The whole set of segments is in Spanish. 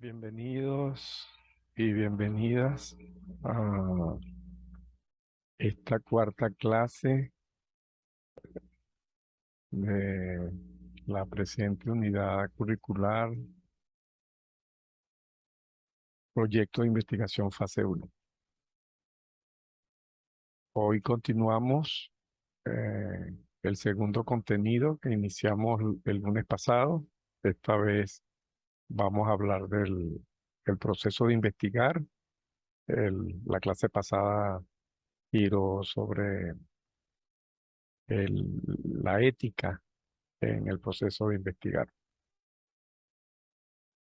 Bienvenidos y bienvenidas a esta cuarta clase de la presente unidad curricular, proyecto de investigación fase 1. Hoy continuamos el segundo contenido que iniciamos el lunes pasado. Esta vez vamos a hablar del proceso de investigar. La clase pasada giró sobre la ética en el proceso de investigar.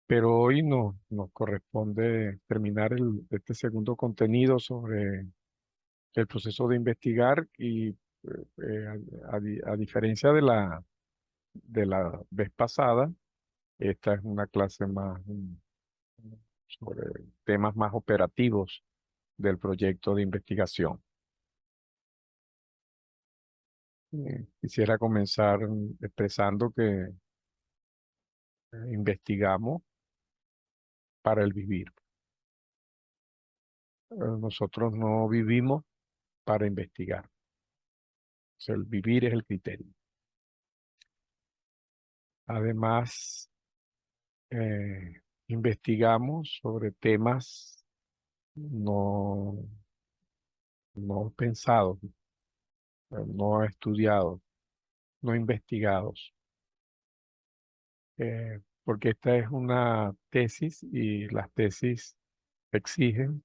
Pero hoy nos corresponde terminar este segundo contenido sobre el proceso de investigar y a diferencia de la vez pasada, esta es una clase más sobre temas más operativos del proyecto de investigación. Quisiera comenzar expresando que investigamos para el vivir. Nosotros no vivimos para investigar. O sea, el vivir es el criterio. Además, investigamos sobre temas no, no pensados, no estudiados, no investigados, porque esta es una tesis y las tesis exigen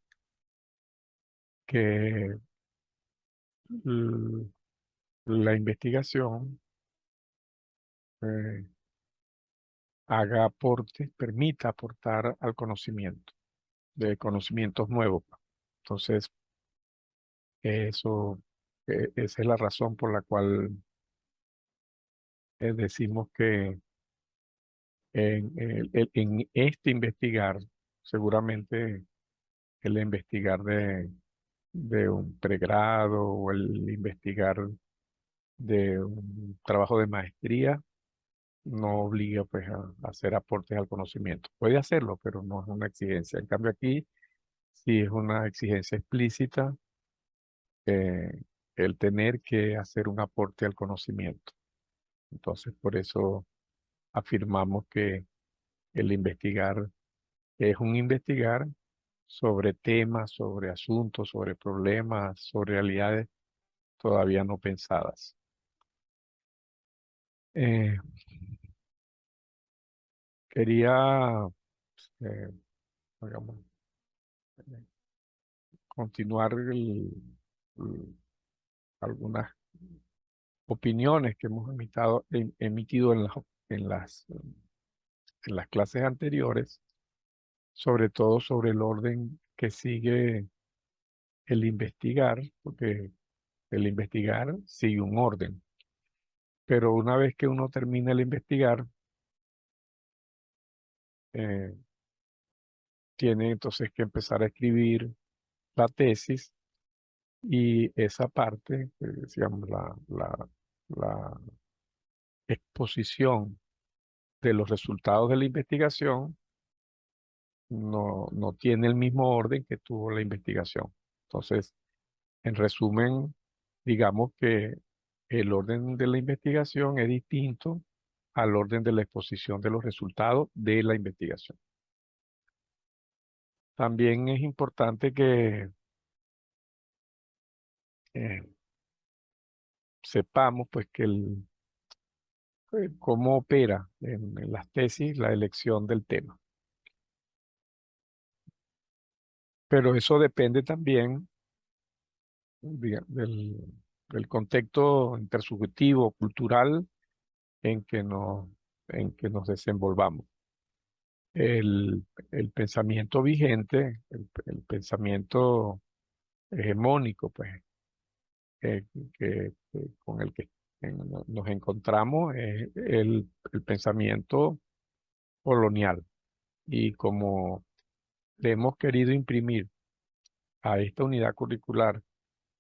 que l- la investigación eh, haga aporte, permita aportar al conocimiento, de conocimientos nuevos. Entonces, eso, esa es la razón por la cual decimos que en este investigar, seguramente el investigar de un pregrado o el investigar de un trabajo de maestría, no obliga pues a hacer aportes al conocimiento. Puede hacerlo, pero no es una exigencia. En cambio aquí sí es una exigencia explícita eh, el tener que hacer un aporte al conocimiento. Entonces por eso afirmamos que el investigar es un investigar sobre temas, sobre asuntos, sobre problemas, sobre realidades todavía no pensadas. Eh, Quería, eh, digamos, continuar el- algunas opiniones que hemos emitido en las clases anteriores, sobre todo sobre el orden que sigue el investigar, porque el investigar sigue un orden. Pero una vez que uno termina el investigar, eh, tiene entonces que empezar a escribir la tesis y esa parte, digamos, la exposición de los resultados de la investigación no tiene el mismo orden que tuvo la investigación. Entonces, en resumen, digamos que el orden de la investigación es distinto al orden de la exposición de los resultados de la investigación. También es importante que eh, sepamos pues que cómo opera en las tesis la elección del tema. Pero eso depende también del contexto intersubjetivo, cultural en que nos desenvolvamos. El pensamiento vigente, el pensamiento hegemónico, pues, eh, con el que nos encontramos es el pensamiento colonial. Y como le hemos querido imprimir a esta unidad curricular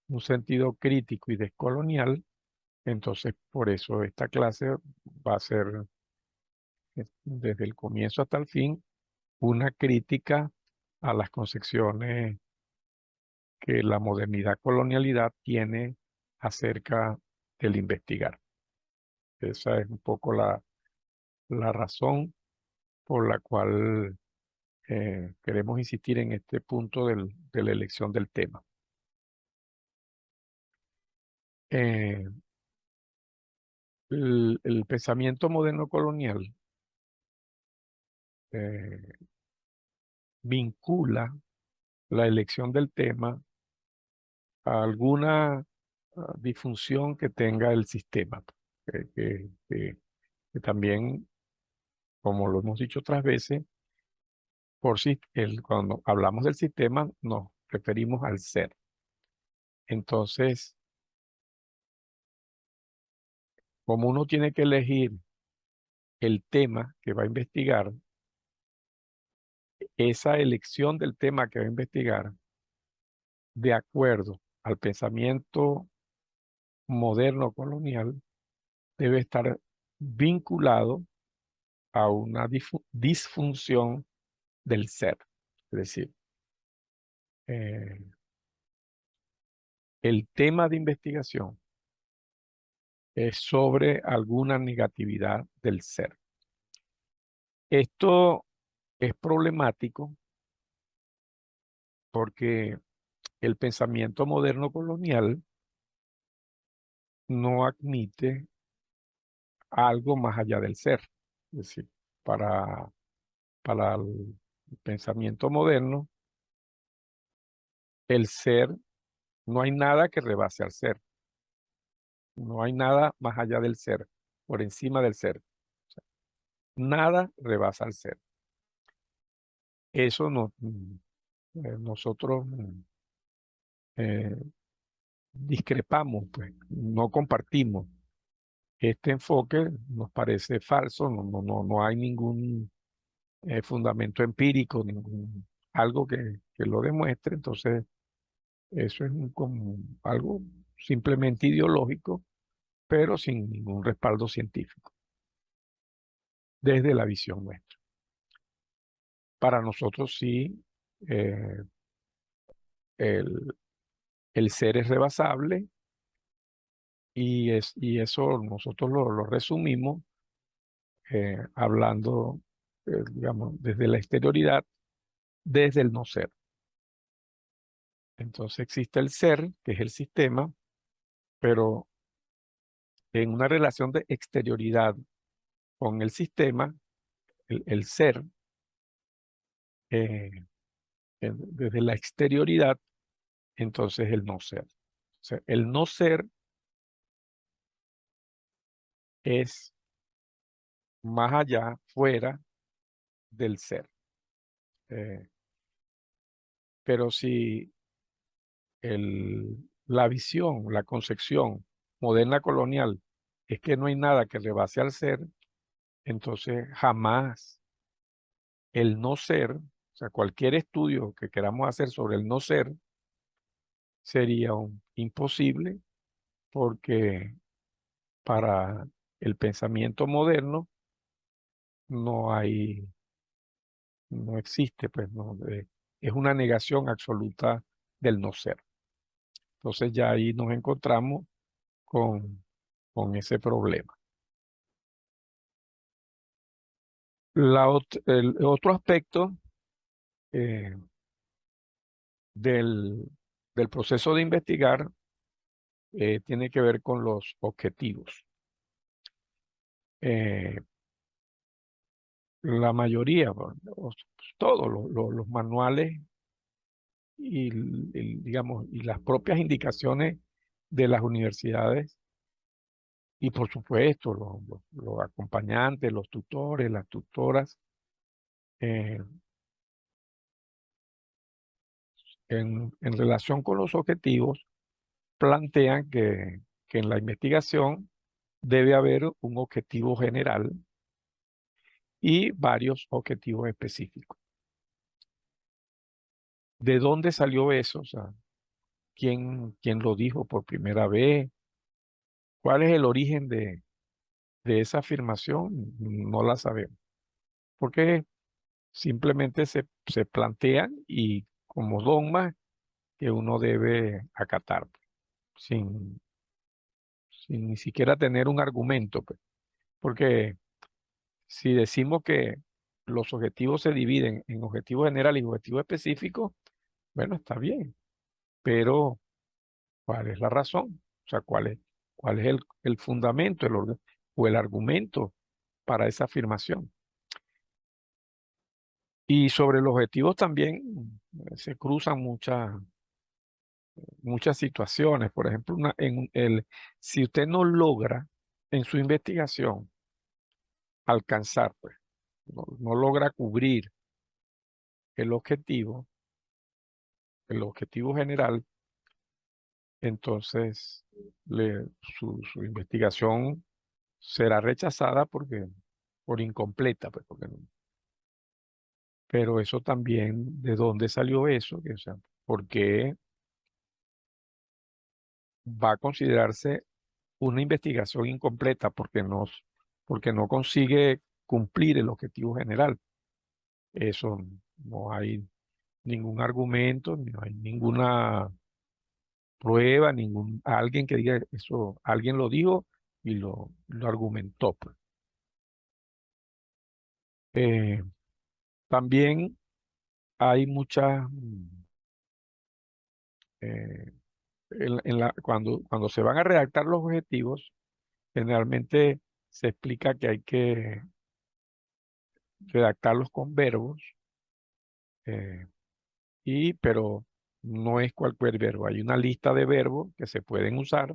un sentido crítico y descolonial, entonces por eso esta clase va a ser desde el comienzo hasta el fin una crítica a las concepciones que la modernidad colonialidad tiene acerca del investigar. Esa es un poco la razón por la cual queremos insistir en este punto de la elección del tema. Eh, el pensamiento moderno colonial eh, vincula la elección del tema a alguna disfunción que tenga el sistema, que, que- que- que también, como lo hemos dicho otras veces, cuando hablamos del sistema nos referimos al ser. Entonces, como uno tiene que elegir el tema que va a investigar, esa elección del tema que va a investigar, de acuerdo al pensamiento moderno colonial, debe estar vinculado a una disfunción del ser. Es decir, eh, el tema de investigación es sobre alguna negatividad del ser. Esto es problemático porque el pensamiento moderno colonial no admite algo más allá del ser. Es decir, para, para el pensamiento moderno, el ser, no hay nada que rebase al ser. No hay nada más allá del ser, por encima del ser. O sea, nada rebasa al ser. Eso no, nosotros eh, discrepamos, pues, no compartimos. Este enfoque nos parece falso, no hay ningún fundamento empírico, algo que lo demuestre. Entonces, eso es como algo simplemente ideológico, pero sin ningún respaldo científico, desde la visión nuestra. Para nosotros sí, eh, el, el ser es rebasable y eso nosotros lo resumimos hablando, digamos, desde la exterioridad, desde el no ser. Entonces existe el ser, que es el sistema, pero en una relación de exterioridad con el sistema, el ser, eh, desde la exterioridad, entonces el no ser. O sea, el no ser es más allá, fuera del ser. Eh, pero si la visión, la concepción moderna colonial es que no hay nada que rebase al ser, entonces jamás el no ser, o sea, cualquier estudio que queramos hacer sobre el no ser, sería imposible porque para el pensamiento moderno no hay, no existe, pues no, es una negación absoluta del no ser. Entonces ya ahí nos encontramos con, con ese problema. El otro aspecto eh, del, del proceso de investigar tiene que ver con los objetivos. Eh, la mayoría, bueno, todos los manuales y, digamos, y las propias indicaciones de las universidades y por supuesto los acompañantes, los tutores, las tutoras, eh, en relación con los objetivos, plantean que en la investigación debe haber un objetivo general y varios objetivos específicos. ¿De dónde salió eso? O sea, quién lo dijo por primera vez? ¿Cuál es el origen de esa afirmación? No la sabemos. Porque simplemente se plantean y como dogmas que uno debe acatar, sin, sin ni siquiera tener un argumento, pues. Porque si decimos que los objetivos se dividen en objetivos generales y objetivos específicos, bueno, está bien, pero ¿cuál es la razón? O sea, cuál es el fundamento o el argumento para esa afirmación? Y sobre los objetivos también se cruzan muchas situaciones. Por ejemplo, si usted no logra en su investigación alcanzar, pues, no logra cubrir el el objetivo general, entonces su investigación será rechazada por incompleta, pues, pero eso también, ¿de dónde salió eso? O sea, ¿por qué va a considerarse una investigación incompleta porque no consigue cumplir el objetivo general? Eso no hay ningún argumento, no hay ninguna prueba, alguien que diga eso, alguien lo dijo y lo argumentó, pues. Eh, También hay muchas, eh, cuando se van a redactar los objetivos, generalmente se explica que hay que redactarlos con verbos, eh, pero no es cualquier verbo. Hay una lista de verbos que se pueden usar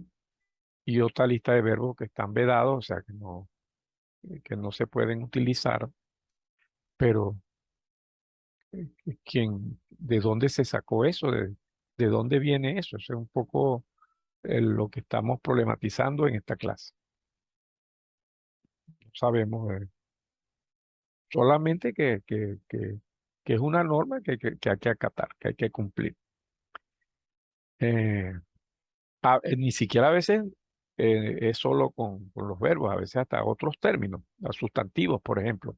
y otra lista de verbos que están vedados, o sea, que no se pueden utilizar, pero ¿de dónde se sacó eso? De dónde viene eso? Eso es un poco lo que estamos problematizando en esta clase. No sabemos, solamente que es una norma que hay que acatar, que hay que cumplir. Eh, Ni siquiera a veces es solo con los verbos, a veces hasta otros términos, los sustantivos, por ejemplo.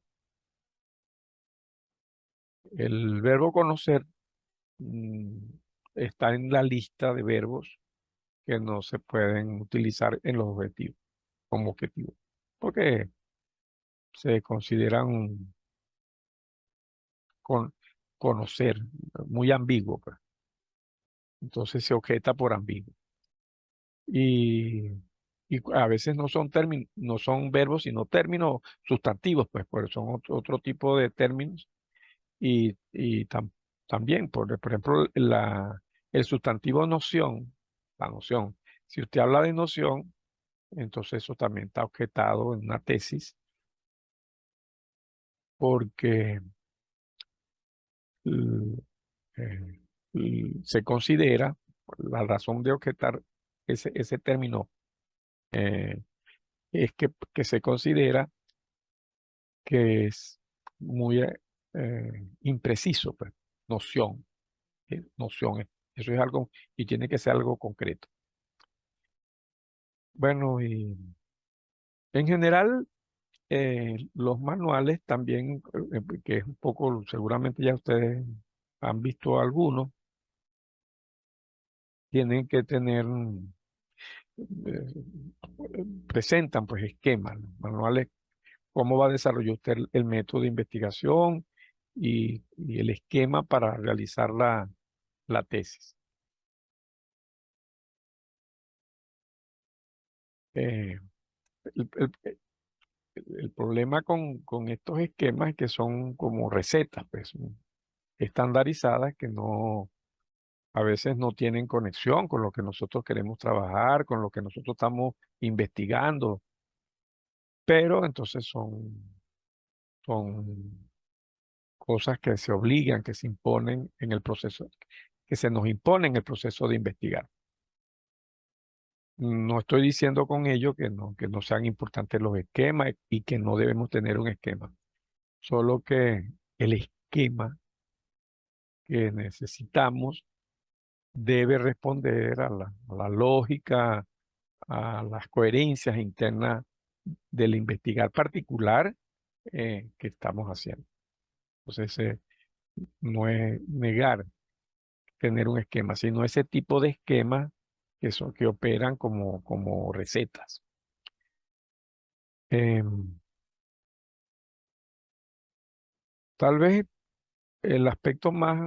El verbo conocer mm, está en la lista de verbos que no se pueden utilizar en los objetivos, como objetivo, porque se consideran con, conocer muy ambiguo, pues. Entonces se objeta por ambiguo. Y, y a veces no son términos, no son verbos, sino términos sustantivos, pues son otro tipo de términos. Y también, por ejemplo, el sustantivo noción, la noción. Si usted habla de noción, entonces eso también está objetado en una tesis, porque l- se considera, la razón de objetar ese término eh, es que se considera que es muy impreciso, pues, noción, noción, eso es algo y tiene que ser algo concreto. Bueno, y en general, los manuales también, que es un poco, seguramente ya ustedes han visto algunos, tienen que tener, presentan pues esquemas, los manuales, cómo va a desarrollar usted el método de investigación y el esquema para realizar la tesis. Eh, el, el- el problema con estos esquemas es que son como recetas, pues, estandarizadas que a veces no tienen conexión con lo que nosotros queremos trabajar, con lo que nosotros estamos investigando, pero entonces son cosas que se obligan, que se imponen en el proceso, que se nos imponen en el proceso de investigar. No estoy diciendo con ello que no sean importantes los esquemas y que no debemos tener un esquema, solo que el esquema que necesitamos debe responder a la lógica, a las coherencias internas del investigar particular que estamos haciendo. Entonces, no es negar tener un esquema, sino ese tipo de esquemas que operan como recetas. Em, Tal vez el aspecto más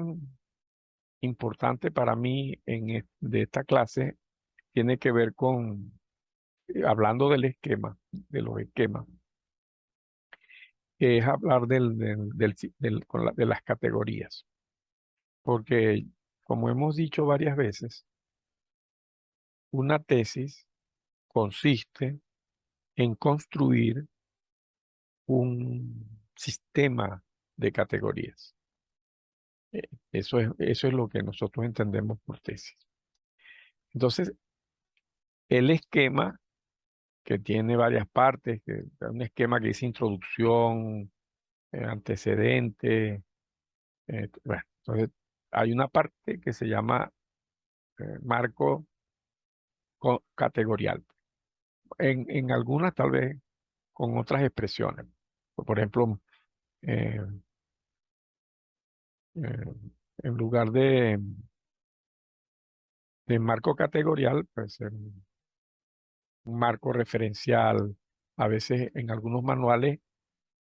importante para mí de esta clase tiene que ver hablando del esquema, de los esquemas, que es hablar de las categorías. Porque, como hemos dicho varias veces, una tesis consiste en construir un sistema de categorías. Eso es lo que nosotros entendemos por tesis. Entonces, el esquema, que tiene varias partes, un esquema que dice introducción, antecedente, bueno, entonces hay una parte que se llama marco categorial. En algunas tal vez con otras expresiones. Por ejemplo, eh, eh, en lugar de marco categorial, pues un marco referencial, a veces en algunos manuales,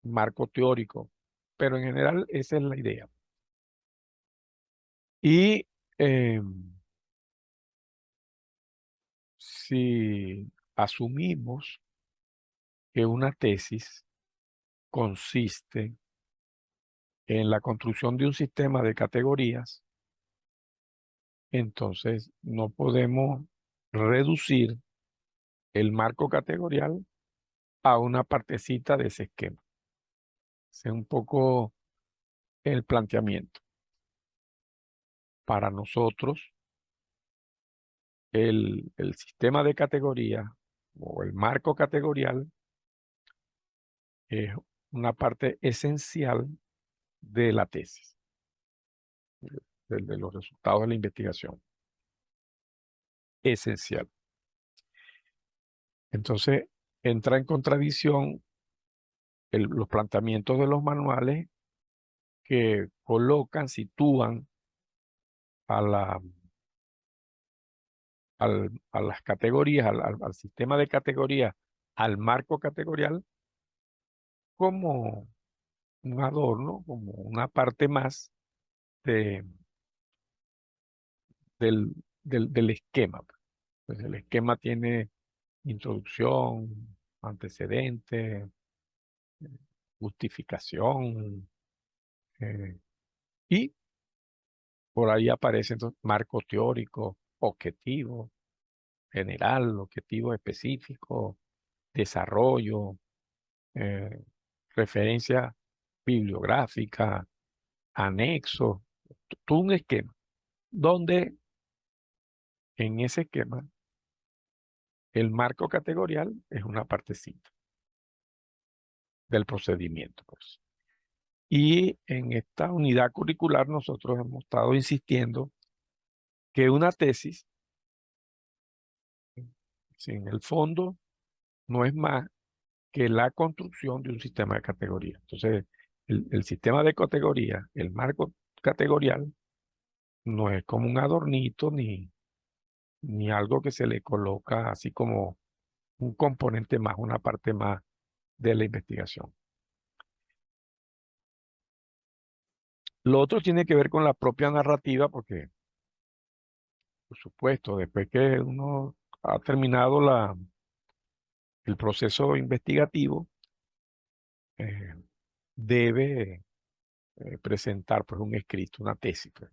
marco teórico, pero en general esa es la idea. Y eh, si asumimos que una tesis consiste en la construcción de un sistema de categorías, entonces no podemos reducir el marco categorial a una partecita de ese esquema. Ese es un poco el planteamiento. Para nosotros, el sistema de categoría o el marco categorial es una parte esencial de la tesis, de los resultados de la investigación. Esencial. Entonces, entra en contradicción los planteamientos de los manuales que colocan, sitúan a a las categorías, al sistema de categorías, al marco categorial, como un adorno, como una parte más de, del, del esquema. Pues el esquema tiene introducción, antecedente, justificación, y por ahí aparece entonces marco teórico, objetivo general, objetivo específico, desarrollo, eh, referencia bibliográfica, anexo, todo un esquema, donde en ese esquema el marco categorial es una partecita del procedimiento, pues. Y en esta unidad curricular nosotros hemos estado insistiendo que una tesis, si en el fondo, no es más que la construcción de un sistema de categorías. Entonces, el sistema de categorías, el marco categorial, no es como un adornito ni algo que se le coloca así como un componente más, una parte más de la investigación. Lo otro tiene que ver con la propia narrativa, porque, por supuesto, después que uno ha terminado el proceso investigativo, eh, debe presentar pues, un escrito, una tesis, pues,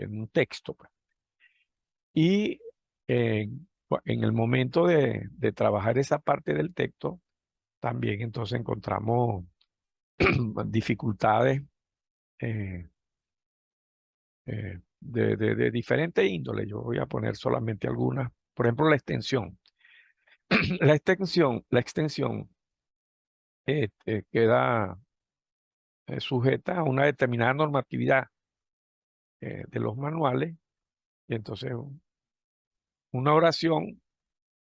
un texto. Pues. Y en el momento de trabajar esa parte del texto, también entonces encontramos dificultades eh, de diferente índole. Yo voy a poner solamente algunas. Por ejemplo, la extensión. La extensión queda sujeta a una determinada normatividad de los manuales, y entonces una oración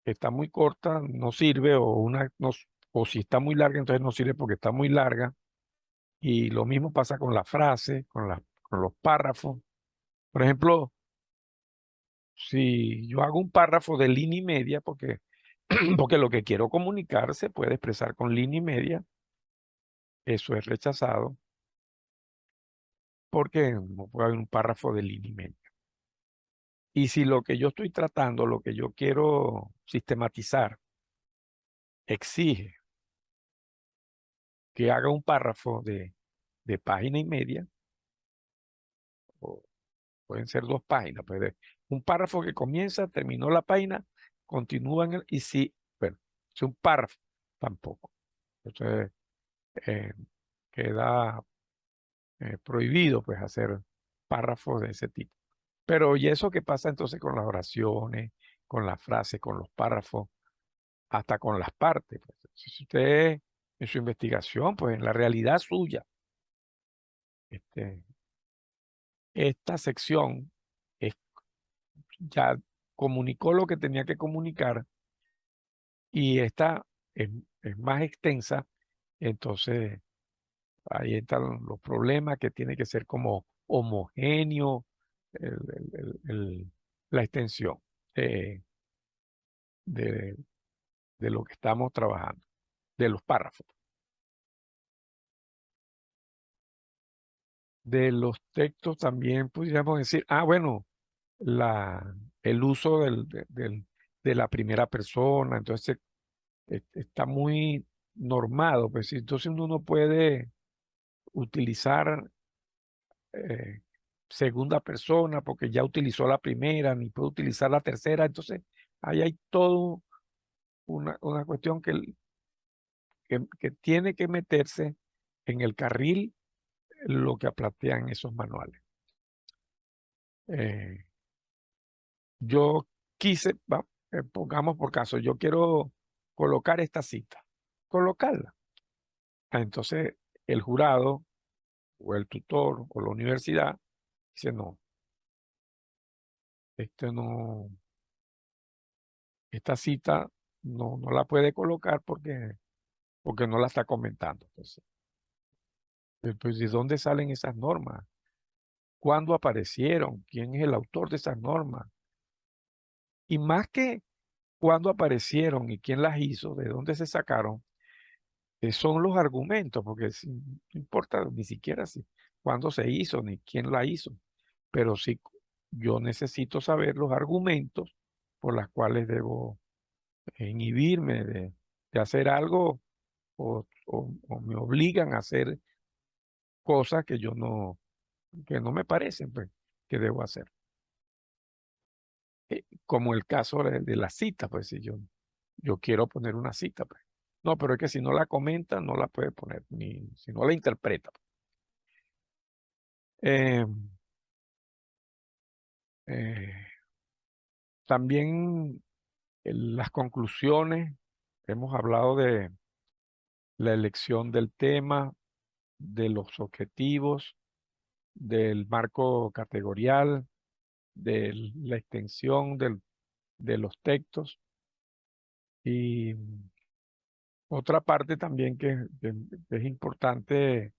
que está muy corta no sirve, o si está muy larga, entonces no sirve porque está muy larga, Y lo mismo pasa con las frases, con los párrafos. Por ejemplo, si yo hago un párrafo de línea y media, porque, porque lo que quiero comunicar se puede expresar con línea y media, eso es rechazado porque no puede haber un párrafo de línea y media. Y si lo que yo estoy tratando, lo que yo quiero sistematizar, exige que haga un párrafo de página y media, o pueden ser 2 páginas, un párrafo que comienza, terminó la página, continúa y si, bueno, si un párrafo, tampoco. Entonces, eh, queda prohibido pues hacer párrafos de ese tipo. Pero ¿y eso qué pasa entonces con las oraciones, con las frases, con los párrafos, hasta con las partes? Pues, si usted en su investigación, pues en la realidad suya, este, esta sección ya comunicó lo que tenía que comunicar y esta es más extensa, entonces ahí están los problemas que tiene que ser como homogéneo el- la extensión de, de, de lo que estamos trabajando, de los párrafos. De los textos también podríamos decir, bueno, el uso de la primera persona, entonces está muy normado, pues entonces uno no puede utilizar eh, segunda persona porque ya utilizó la primera, ni puede utilizar la tercera, entonces ahí hay todo una cuestión que tiene que meterse en el carril lo que plantean esos manuales. Eh, yo pongamos por caso, yo quiero colocar esta cita, colocarla. Entonces el jurado o el tutor o la universidad dice, no, este no, esta cita no la puede colocar porque no la está comentando. Entonces, pues, ¿de dónde salen esas normas? ¿Cuándo aparecieron? ¿Quién es el autor de esas normas? Y más que cuándo aparecieron y quién las hizo, de dónde se sacaron, son los argumentos, porque no importa ni siquiera si cuándo se hizo ni quién la hizo, pero sí yo necesito saber los argumentos por los cuales debo inhibirme de hacer algo o me obligan a hacer cosas que no me parecen pues, que debo hacer. Como el caso de la cita, pues si yo quiero poner una cita, pues. No, pero es que si no la comenta, no la puede poner, ni si no la interpreta. Eh, eh, también las conclusiones, hemos hablado de la elección del tema, de los objetivos, del marco categorial, de la extensión de los textos y otra parte también que es importante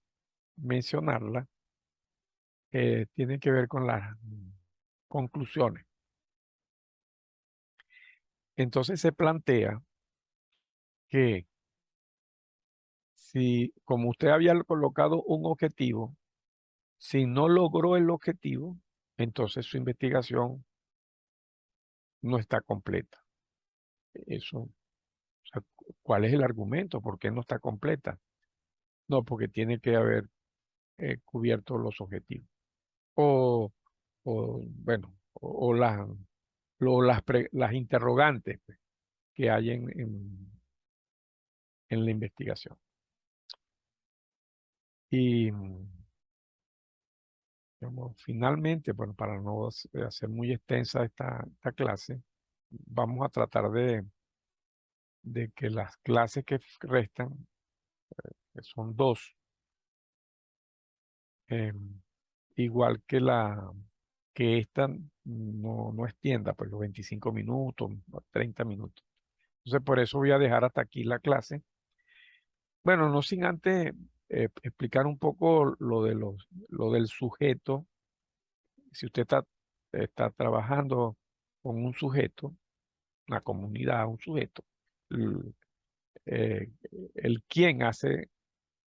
mencionarla, tiene que ver con las conclusiones. Entonces se plantea que si, como usted había colocado un objetivo, si no logró el objetivo, entonces su investigación no está completa. Eso, o sea, ¿cuál es el argumento? ¿Por qué no está completa? No, porque tiene que haber cubierto los objetivos. Bueno, las interrogantes pues, que hay en la investigación. Y finalmente, bueno, para no hacer muy extensa esta clase, vamos a tratar de que las clases que restan, que son 2, eh, igual que esta no extienda pues los 25 minutos, 30 minutos. Entonces, por eso voy a dejar hasta aquí la clase. Bueno, no sin antes explicar un poco lo del sujeto. Si usted está trabajando con un sujeto, una comunidad, un sujeto, l- eh, el quién hace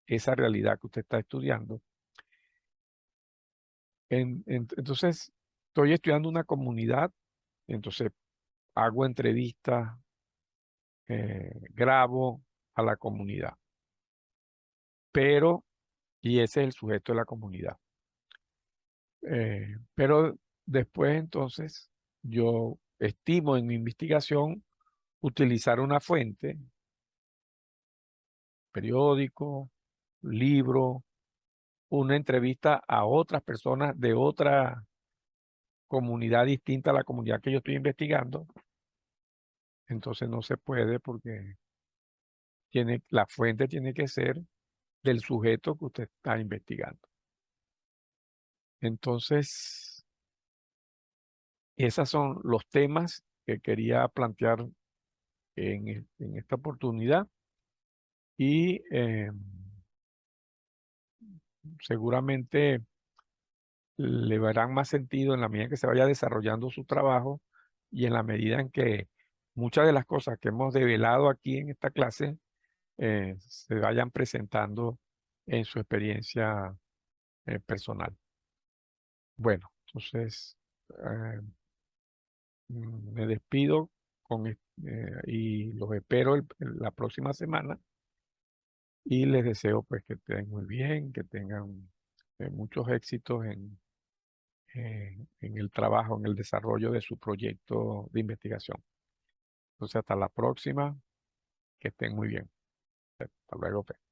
esa realidad que usted está estudiando. Entonces, estoy estudiando una comunidad, entonces hago entrevistas, grabo a la comunidad, pero, y ese es el sujeto de la comunidad. Pero después entonces yo estimo en mi investigación utilizar una fuente, periódico, libro, una entrevista a otras personas de otra comunidad distinta a la comunidad que yo estoy investigando. Entonces no se puede porque la fuente tiene que ser del sujeto que usted está investigando. Entonces, esos son los temas que quería plantear en esta oportunidad y seguramente le verán más sentido en la medida en que se vaya desarrollando su trabajo y en la medida en que muchas de las cosas que hemos develado aquí en esta clase se vayan presentando en su experiencia personal. Bueno, entonces me despido y los espero la próxima semana y les deseo pues que estén muy bien, que tengan muchos éxitos en el trabajo, en el desarrollo de su proyecto de investigación. Entonces, hasta la próxima, que estén muy bien. Hasta luego, pues.